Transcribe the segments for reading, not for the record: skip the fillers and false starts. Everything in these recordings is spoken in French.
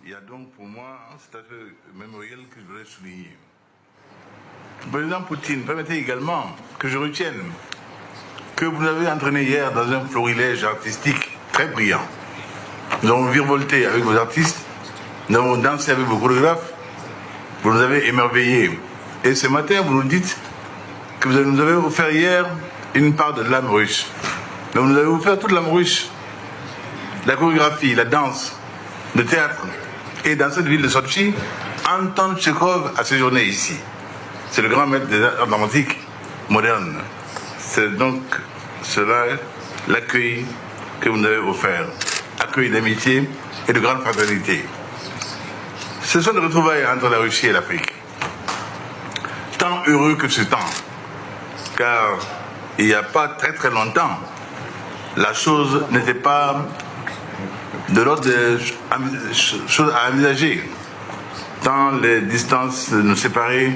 Il y a donc pour moi cet aspect mémoriel que je voudrais souligner. Le président Poutine, permettez également que je retienne que vous nous avez entraîné hier dans un florilège artistique très brillant. Nous avons virevolté avec vos artistes, nous avons dansé avec vos chorégraphes, vous nous avez émerveillés. Et ce matin, vous nous dites que vous nous avez offert hier une part de l'âme russe. Mais vous nous avez offert toute l'âme russe. La chorégraphie, la danse, le théâtre. Et dans cette ville de Sotchi, Anton Tchekhov a séjourné ici. C'est le grand maître des arts dramatiques modernes. C'est donc cela l'accueil que vous nous avez offert. Accueil d'amitié et de grande fraternité. Ce sont des retrouvailles entre la Russie et l'Afrique. Tant heureux que ce temps, car il n'y a pas très très longtemps, la chose n'était pas de l'ordre des choses à envisager, tant les distances nous séparaient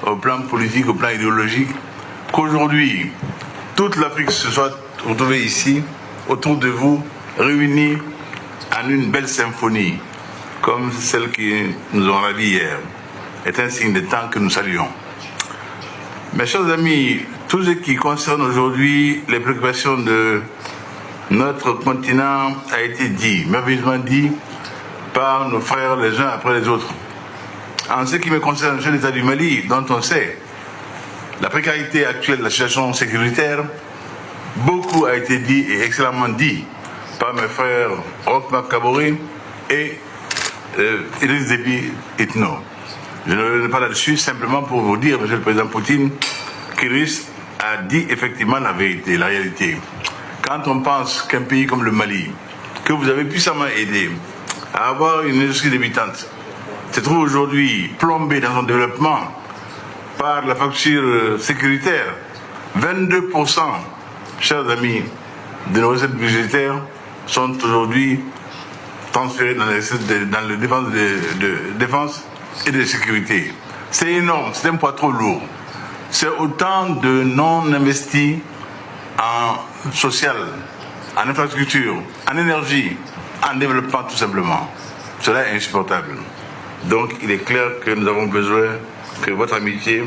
au plan politique, au plan idéologique, qu'aujourd'hui, toute l'Afrique se soit retrouvée ici, autour de vous, réunie en une belle symphonie, comme celle qui nous ont ravis hier, est un signe de temps que nous saluons. Mes chers amis, tout ce qui concerne aujourd'hui les préoccupations de notre continent a été dit, merveilleusement dit, par nos frères les uns après les autres. En ce qui me concerne, je l'État du Mali, dont on sait la précarité actuelle de la situation sécuritaire, beaucoup a été dit et excellemment dit par mes frères Roch Kaboré et Idriss Déby Itno. Je ne reviens pas là-dessus, simplement pour vous dire, Monsieur le Président Poutine, qu'Idriss a dit effectivement la vérité, la réalité. Quand on pense qu'un pays comme le Mali, que vous avez puissamment aidé à avoir une industrie débutante, se trouve aujourd'hui plombé dans son développement par la facture sécuritaire, 22%, chers amis, de nos recettes budgétaires sont aujourd'hui transférées dans les défense et de sécurité. C'est énorme, c'est un poids trop lourd. C'est autant de non-investis en social, en infrastructure, en énergie, en développement tout simplement. Cela est insupportable. Donc il est clair que nous avons besoin que votre amitié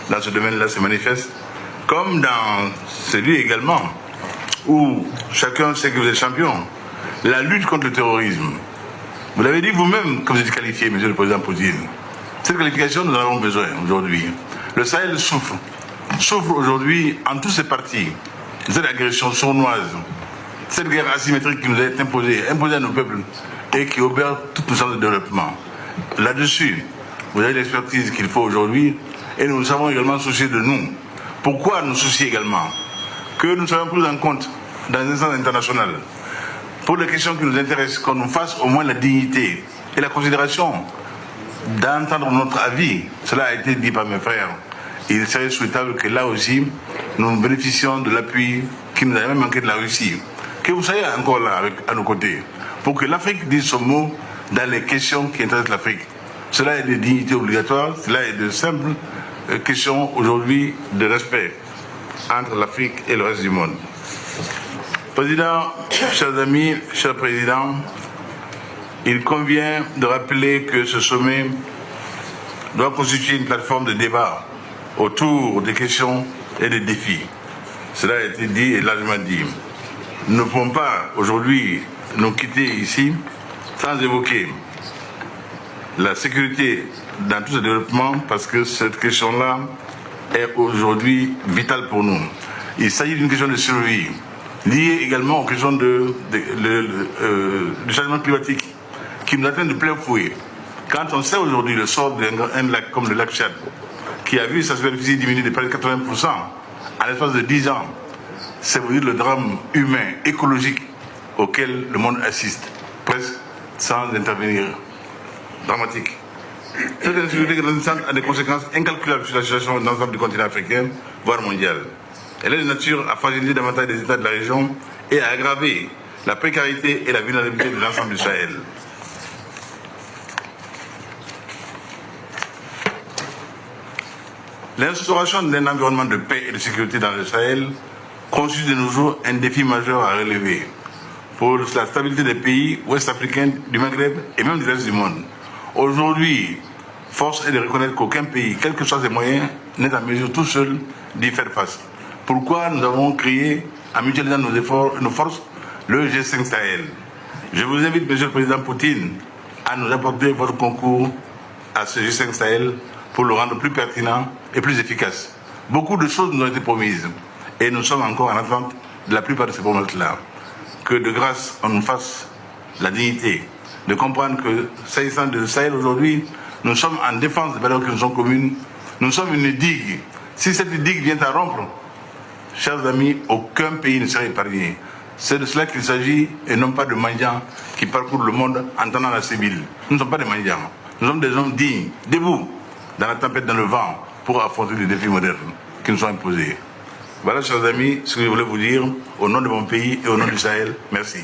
dans ce domaine-là se manifeste, comme dans celui également où chacun sait que vous êtes champion, la lutte contre le terrorisme. Vous l'avez dit vous-même que vous êtes qualifié, Monsieur le Président Poutine. Cette qualification, nous en avons besoin aujourd'hui. Le Sahel souffre aujourd'hui en tous ses parties. Cette agression sournoise, cette guerre asymétrique qui nous a été imposée à nos peuples et qui obère toute nos chances de développement. Là-dessus, vous avez l'expertise qu'il faut aujourd'hui et nous savons également soucier de nous. Pourquoi nous soucier également? Que nous soyons pris en compte dans les instances internationales pour les questions qui nous intéressent, qu'on nous fasse au moins la dignité et la considération d'entendre notre avis. Cela a été dit par mes frères. Il serait souhaitable que là aussi, nous bénéficions de l'appui qui nous a même manqué de la Russie. Que vous soyez encore là à nos côtés, pour que l'Afrique dise son mot dans les questions qui intéressent l'Afrique. Cela est de dignité obligatoire, cela est de simples questions aujourd'hui de respect entre l'Afrique et le reste du monde. Président, chers amis, chers présidents, il convient de rappeler que ce sommet doit constituer une plateforme de débat autour des questions et des défis. Cela a été dit et largement dit. Nous ne pouvons pas aujourd'hui nous quitter ici sans évoquer la sécurité dans tout ce développement parce que cette question-là est aujourd'hui vitale pour nous. Il s'agit d'une question de survie, liée également aux questions du changement climatique qui nous atteint de plein fouet. Quand on sait aujourd'hui le sort d'un lac comme le lac Tchad, qui a vu sa superficie diminuer de près de 80% en l'espace de 10 ans, c'est vous dire le drame humain, écologique auquel le monde assiste, presque sans intervenir. Dramatique. Cette insécurité grandissante a des conséquences incalculables sur la situation dans l'ensemble du continent africain, voire mondial. Elle est de nature à fragiliser davantage les États de la région et à aggraver la précarité et la vulnérabilité de l'ensemble du Sahel. L'instauration d'un environnement de paix et de sécurité dans le Sahel constitue de nos jours un défi majeur à relever. pour la stabilité des pays ouest-africains, du Maghreb et même du reste du monde. Aujourd'hui, force est de reconnaître qu'aucun pays, quels que soient ses moyens, n'est en mesure tout seul d'y faire face. Pourquoi nous avons créé, en mutualisant nos efforts, nos forces, le G5 Sahel. Je vous invite, Monsieur le Président Poutine, à nous apporter votre concours à ce G5 Sahel pour le rendre plus pertinent et plus efficace. Beaucoup de choses nous ont été promises et nous sommes encore en attente de la plupart de ces promesses-là. Que de grâce, on nous fasse la dignité de comprendre que, s'agissant de Sahel aujourd'hui, nous sommes en défense des valeurs qui nous sont communes. Nous sommes une digue. Si cette digue vient à rompre, chers amis, aucun pays ne sera épargné. C'est de cela qu'il s'agit et non pas de mendiants qui parcourent le monde en tendant la sébile. Nous ne sommes pas des mendiants. Nous sommes des hommes dignes, debout, dans la tempête, dans le vent, pour affronter les défis modernes qui nous sont imposés. Voilà, chers amis, ce que je voulais vous dire au nom de mon pays et au nom du Sahel. Merci.